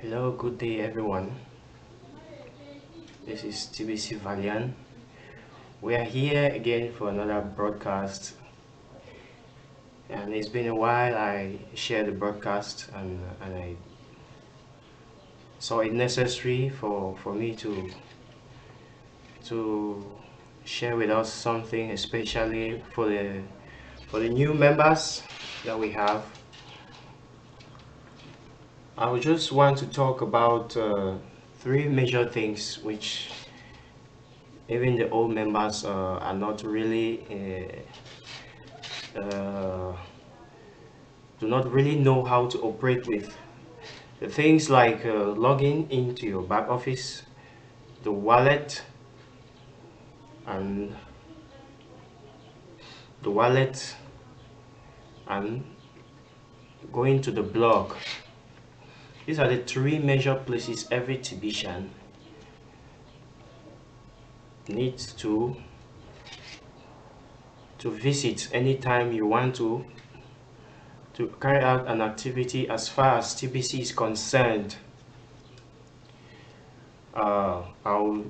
Hello, good day everyone. This is TBC Valyan. We are here again for another broadcast, and it's been a while I shared the broadcast, and I saw it necessary for me to share with us something, especially for the new members that we have. I would just want to talk about three major things which even the old members are not really do not really know how to operate with. The things like logging into your back office, the wallet, and the wallet, and going to the blog. These are the three major places every TBCian needs to visit anytime you want to carry out an activity as far as TBC is concerned. I'll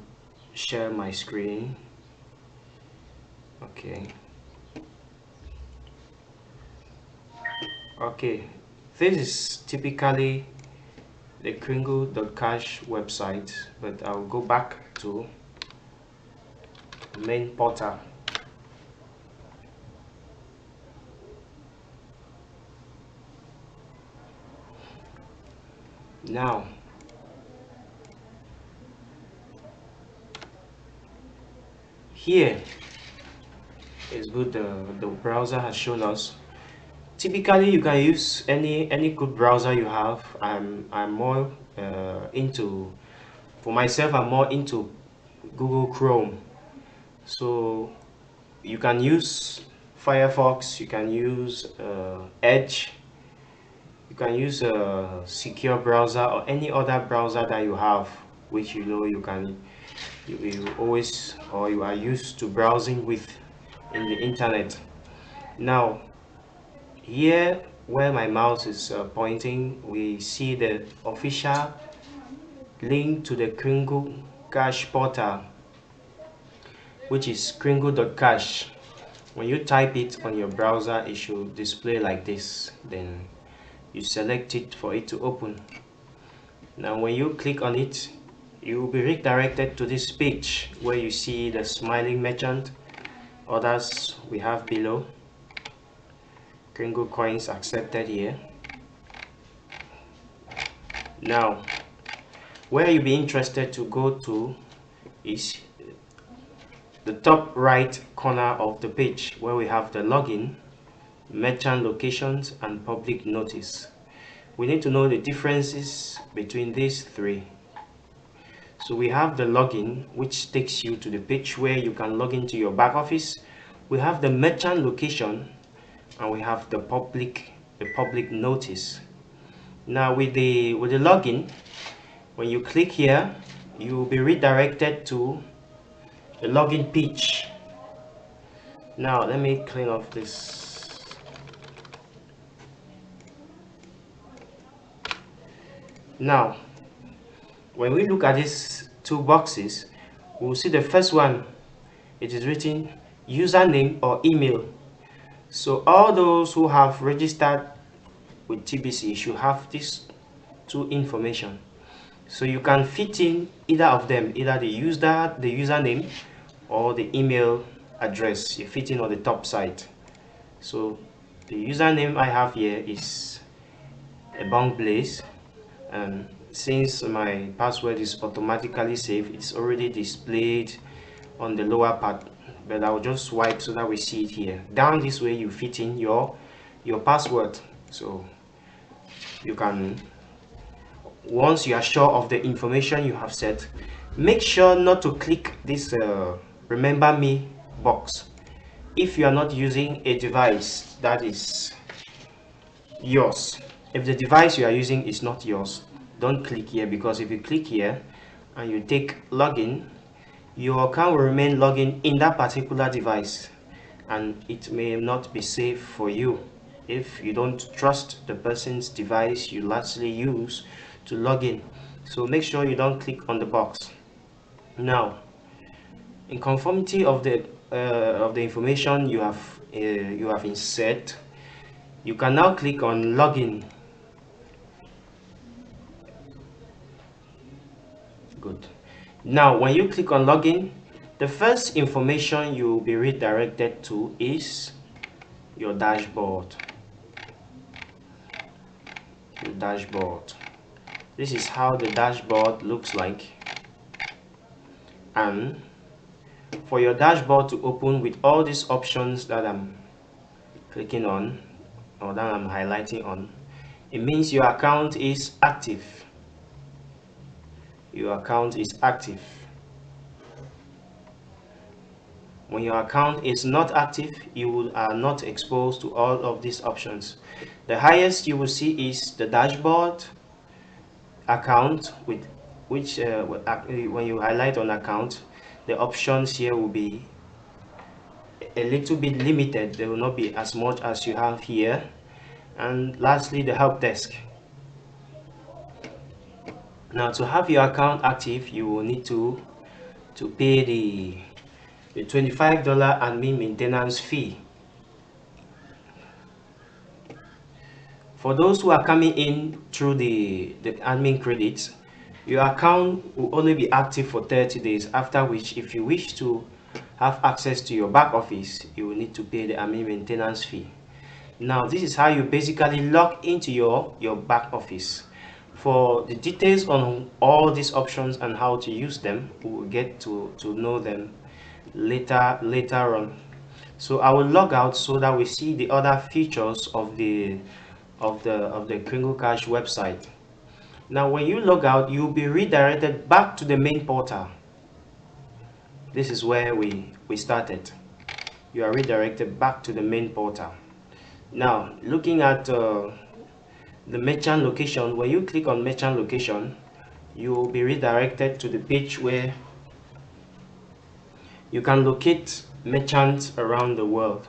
share my screen. Okay, this is typically the kringle.cash website, but I'll go back to the main portal. Now, here is what the browser has shown us. Typically, you can use any good browser you have. I'm more for myself, I'm more into Google Chrome. So you can use Firefox, you can use Edge, you can use a secure browser or any other browser that you have, which you know you always or you are used to browsing with in the internet. Now, here where my mouse is pointing, we see the official link to the Kringle Cash portal, which is kringle.cash. When you type it on your browser, it should display like this. Then you select it for it to open. Now when you click on it, you will be redirected to this page where you see the smiling merchant. Others we have below. Kringle coins accepted here. Now, where you'll be interested to go to is the top right corner of the page where we have the login, merchant locations, and public notice. We need to know the differences between these three. So we have the login, which takes you to the page where you can log into your back office. We have the merchant location, and we have the public notice. Now with the login, when you click here, you will be redirected to the login page. Now let me clean off this. Now when we look at these two boxes, we'll see the first one, it is written username or email. So all those who have registered with TBC should have these two information. So you can fit in either of them, either the username or the email address. You fit in on the top side. So the username I have here is tbcblaise, and since my password is automatically saved, it's already displayed on the lower part, but I'll just swipe so that we see it here. Down this way you fit in your password. So you can, once you are sure of the information you have set, make sure not to click this remember me box if you are not using a device that is yours. If the device you are using is not yours, don't click here, because if you click here and you take login, your account will remain logged in that particular device, and it may not be safe for you if you don't trust the person's device you lastly use to log in. So make sure you don't click on the box. Now, in conformity of the information you have inserted, you can now click on login. Good. Now, when you click on login, the first information you'll be redirected to is your dashboard. Your dashboard. This is how the dashboard looks like. And for your dashboard to open with all these options that I'm clicking on or that I'm highlighting on, it means your account is active. Your account is active. When your account is not active, you are not exposed to all of these options. The highest you will see is the dashboard account, with which when you highlight on account, the options here will be a little bit limited. They will not be as much as you have here. And lastly, the help desk. Now, to have your account active, you will need to pay the $25 admin maintenance fee. For those who are coming in through the admin credits, your account will only be active for 30 days, after which, if you wish to have access to your back office, you will need to pay the admin maintenance fee. Now, this is how you basically log into your back office. For the details on all these options and how to use them, we will get to know them later on. So I will log out so that we see the other features of the Kringle Cash website. Now, when you log out, you'll be redirected back to the main portal. This is where we started. You are redirected back to the main portal. Now, looking at the merchant location, when you click on merchant location, you will be redirected to the page where you can locate merchants around the world.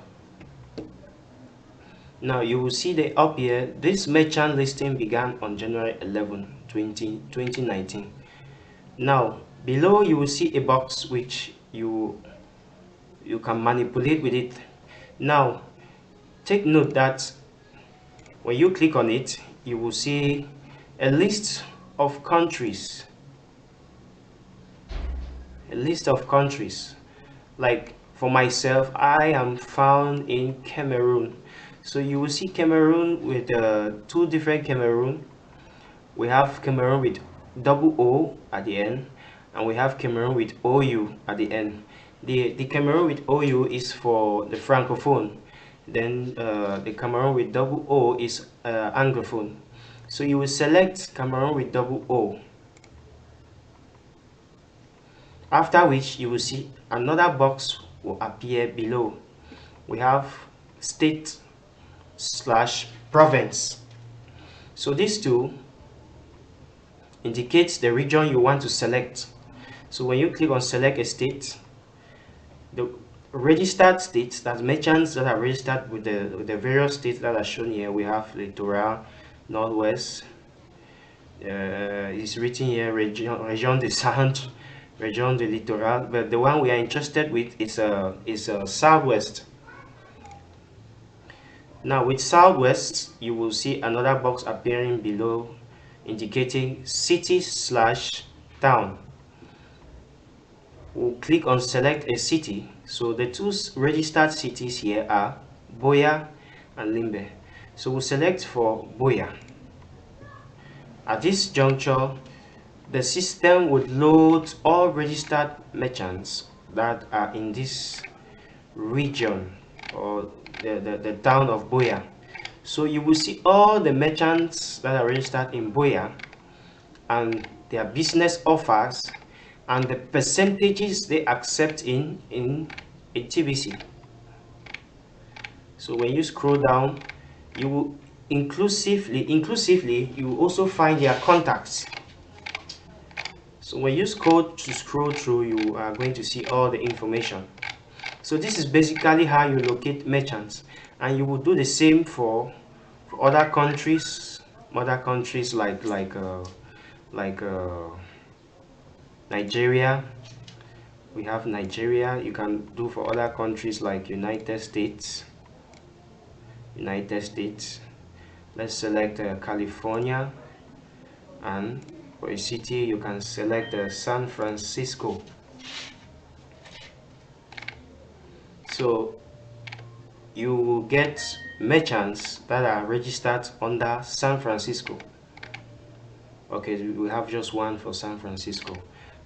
Now, you will see the up here, this merchant listing began on January 11, 2019. Now, below you will see a box which you can manipulate with it. Now, take note that when you click on it, you will see a list of countries. A list of countries. Like for myself, I am found in Cameroon. So you will see Cameroon with two different Cameroon. We have Cameroon with double O at the end, and we have Cameroon with OU at the end. The Cameroon with OU is for the Francophone. Then the Cameroon with double O is Anglophone. So you will select Cameroon with double O. After which you will see another box will appear below. We have state / province. So these two indicates the region you want to select. So when you click on select a state, the registered states, that merchants that are registered with the various states that are shown here, we have Littoral, Northwest, it's written here Région des Centres, Région de Littoral, but the one we are interested with is Southwest. Now with Southwest, you will see another box appearing below indicating city / town. We'll click on select a city. So the two registered cities here are Buea and Limbe. So we'll select for Buea. At this juncture, the system would load all registered merchants that are in this region or the town of Buea. So you will see all the merchants that are registered in Buea and their business offers and the percentages they accept in TBC. So when you scroll down, you will inclusively you will also find their contacts. So when you scroll through, you are going to see all the information. So this is basically how you locate merchants, and you will do the same for other countries like like Nigeria. We have Nigeria. You can do for other countries like United States. Let's select California, and for a city you can select San Francisco. So you will get merchants that are registered under San Francisco. Okay, we have just one for San Francisco,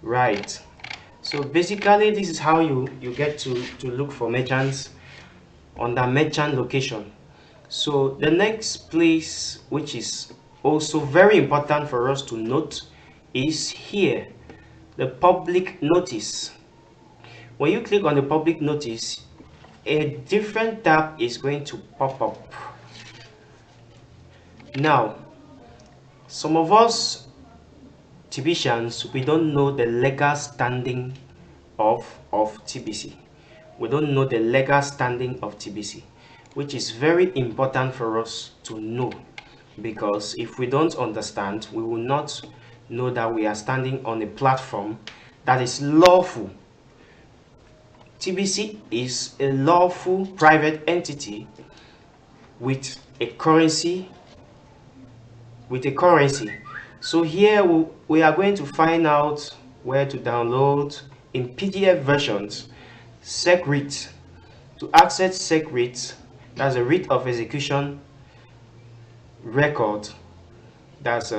right? So basically this is how you get to look for merchants under merchant location. So the next place, which is also very important for us to note, is here, the public notice. When you click on the public notice, a different tab is going to pop up. Now, some of us TBCians, we don't know the legal standing of TBC. We don't know the legal standing of TBC, which is very important for us to know, because if we don't understand, we will not know that we are standing on a platform that is lawful. TBC is a lawful private entity with a currency. So here we are going to find out where to download in PDF versions SecREIT. To access SecREIT, that's a writ of execution record, that's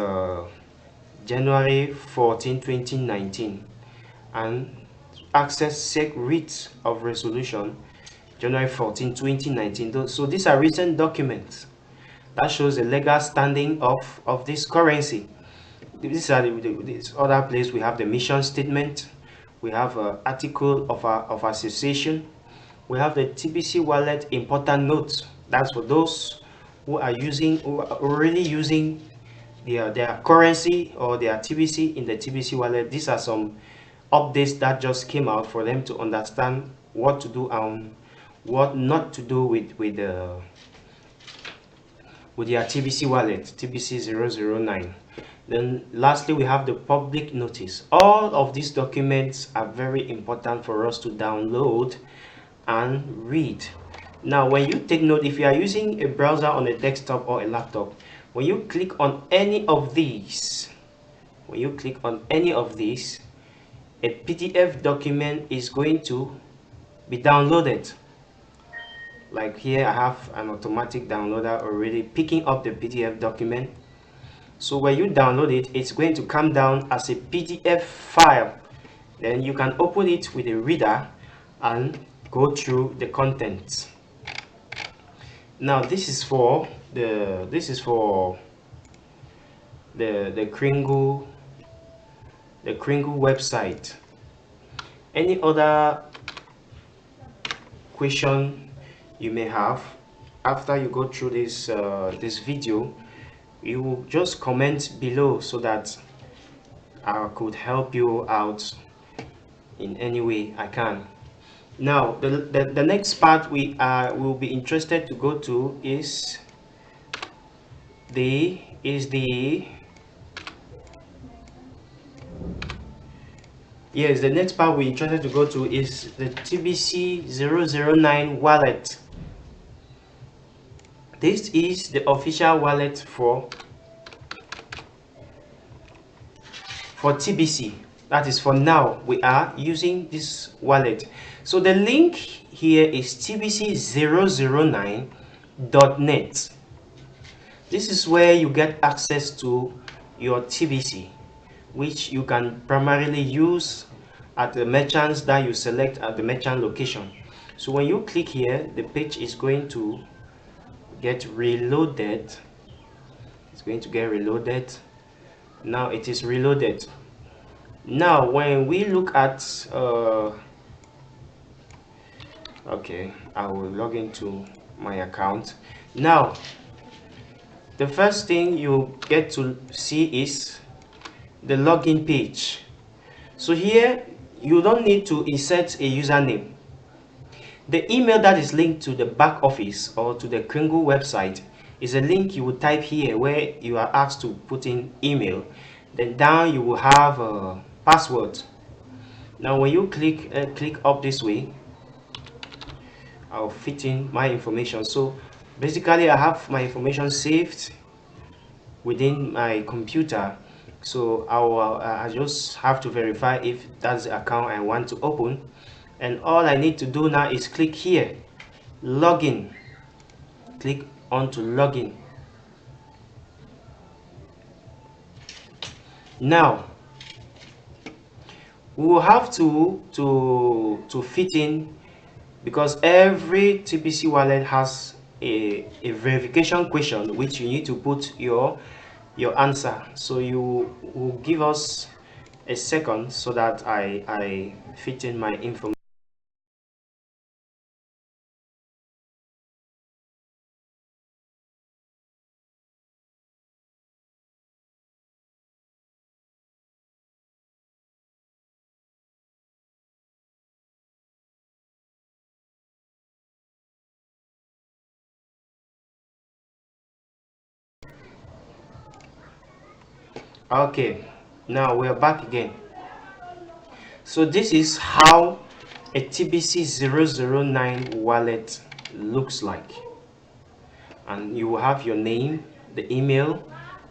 January 14, 2019, and access SecREIT of resolution January 14, 2019. So these are recent documents that shows the legal standing of this currency. These are this other place. We have the mission statement, we have an article of association, we have the TBC wallet important notes. That's for those who are already using their currency or their TBC in the TBC wallet. These are some updates that just came out for them to understand what to do and what not to do with their TBC wallet, TBC 009. Then lastly, we have the public notice. All of these documents are very important for us to download and read. Now, when you take note, if you are using a browser on a desktop or a laptop, when you click on any of these, a PDF document is going to be downloaded. Like here, I have an automatic downloader already picking up the PDF document. So when you download it, it's going to come down as a PDF file. Then you can open it with a reader and go through the contents. Now this is for the Kringle website. Any other question you may have after you go through this this video, you will just comment below so that I could help you out in any way I can. Now the next part we will be interested to go to is the next part we're interested to go to is the TBC 009 wallet. This is the official wallet for TBC. That is, for now we are using this wallet. So the link here is tbc009.net. This is where you get access to your TBC, which you can primarily use at the merchants that you select at the merchant location. So when you click here, the page is going to get reloaded. It's going to get reloaded. Now it is reloaded. Now when we look at okay, I will log into my account. Now the first thing you get to see is the login page. So here you don't need to insert a username. The email that is linked to the back office or to the Kringle website is a link you would type here, where you are asked to put in email. Then down you will have a password. Now when you click up this way, I'll fit in my information. So basically I have my information saved within my computer. So I just have to verify if that's the account I want to open, and all I need to do now is click here, login. Click on to login. Now we will have to fit in, because every TBC wallet has a verification question which you need to put your answer. So you will give us a second so that I fit in my information. Okay, now we're back again. So this is how a TBC 009 wallet looks like, and you will have your name, the email,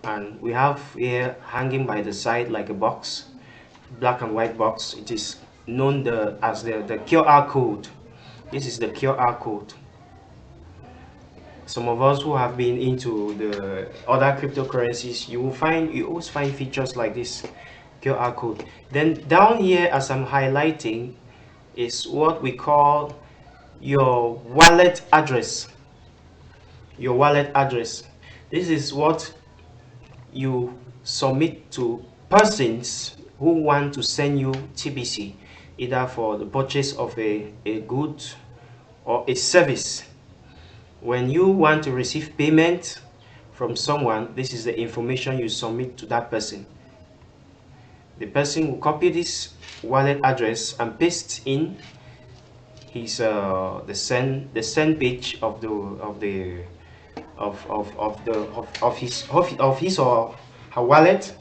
and we have here hanging by the side like a box, black and white box. It is known as the QR code. This is the QR code. Some of us who have been into the other cryptocurrencies, you always find features like this QR code. Then down here, as I'm highlighting, is what we call your wallet address. Your wallet address. This is what you submit to persons who want to send you TBC, either for the purchase of a good or a service. When you want to receive payment from someone, this is the information you submit to that person. The person will copy this wallet address and paste in his the send page of his or her wallet.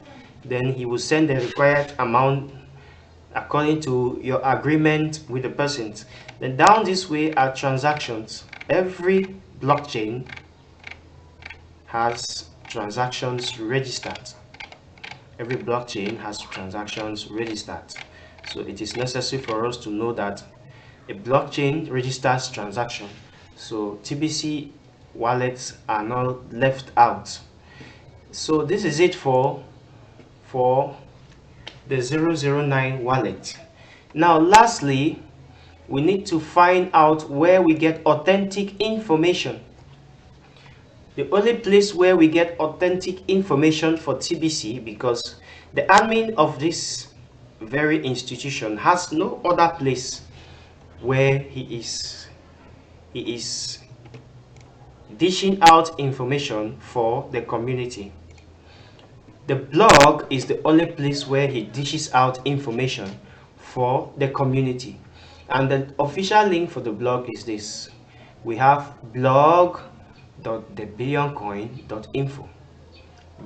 Then he will send the required amount according to your agreement with the person. Then down this way are transactions. Every blockchain has transactions registered. Every blockchain has transactions registered. So it is necessary for us to know that a blockchain registers transaction. So TBC wallets are not left out. So this is it for the 009 wallet. Now lastly, we need to find out where we get authentic information. The only place where we get authentic information for TBC, because the admin of this very institution has no other place where he is dishing out information for the community. The blog is the only place where he dishes out information for the community. And the official link for the blog is this. We have blog.thebillioncoin.info.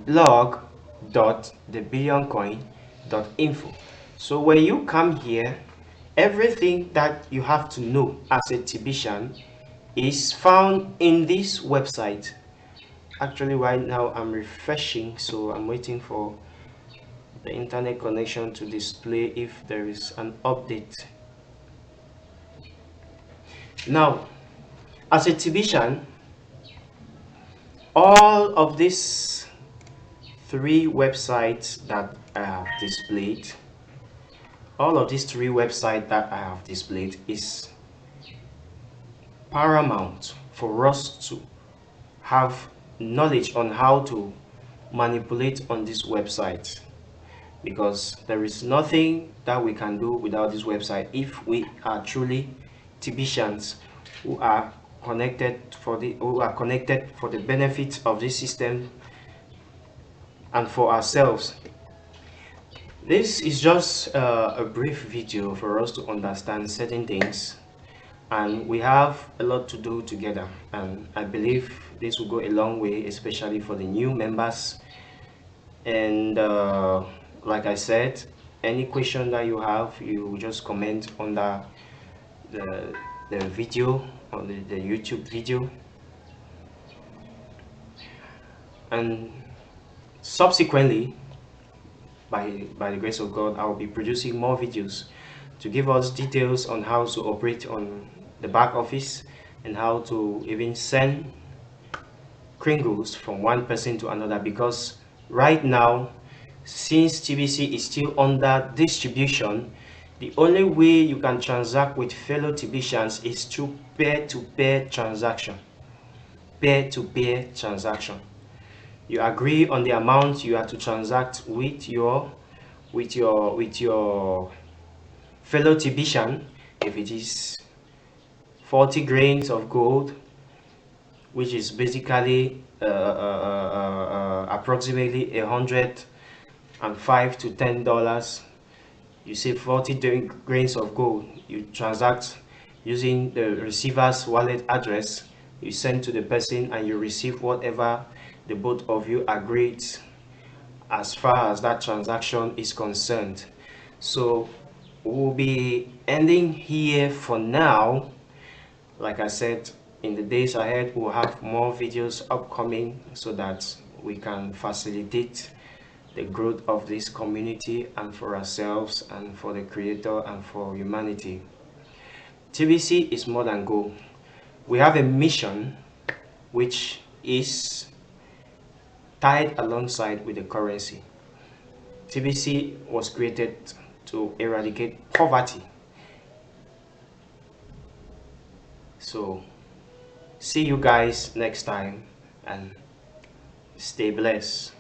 blog.thebillioncoin.info. So when you come here, everything that you have to know as a Tibetian is found in this website. Actually, right now I'm refreshing, so I'm waiting for the internet connection to display if there is an update. Now, as a Tibetan, all of these three websites that I have displayed, is paramount for us to have knowledge on how to manipulate on this website, because there is nothing that we can do without this website if we are truly Tibetans who are connected for the benefit of this system and for ourselves. This is just a brief video for us to understand certain things, and we have a lot to do together, and I believe this will go a long way, especially for the new members And like I said, any question that you have, you just comment under the video, on the YouTube video. And subsequently, by the grace of God, I will be producing more videos to give us details on how to operate on the back office and how to even send Kringles from one person to another, because right now, since TBC is still under distribution, the only way you can transact with fellow TBCians is through peer-to-peer transaction. Peer-to-peer transaction. You agree on the amount you are to transact with your fellow TBCian. If it is 40 grains of gold, which is basically approximately 105 to $10. You say 40 grains of gold. You transact using the receiver's wallet address. You send to the person and you receive whatever the both of you agreed as far as that transaction is concerned. So we'll be ending here for now. Like I said, in the days ahead, we'll have more videos upcoming so that we can facilitate the growth of this community and for ourselves and for the creator and for humanity. TBC is more than gold. We have a mission which is tied alongside with the currency. TBC was created to eradicate poverty. So see you guys next time and stay blessed.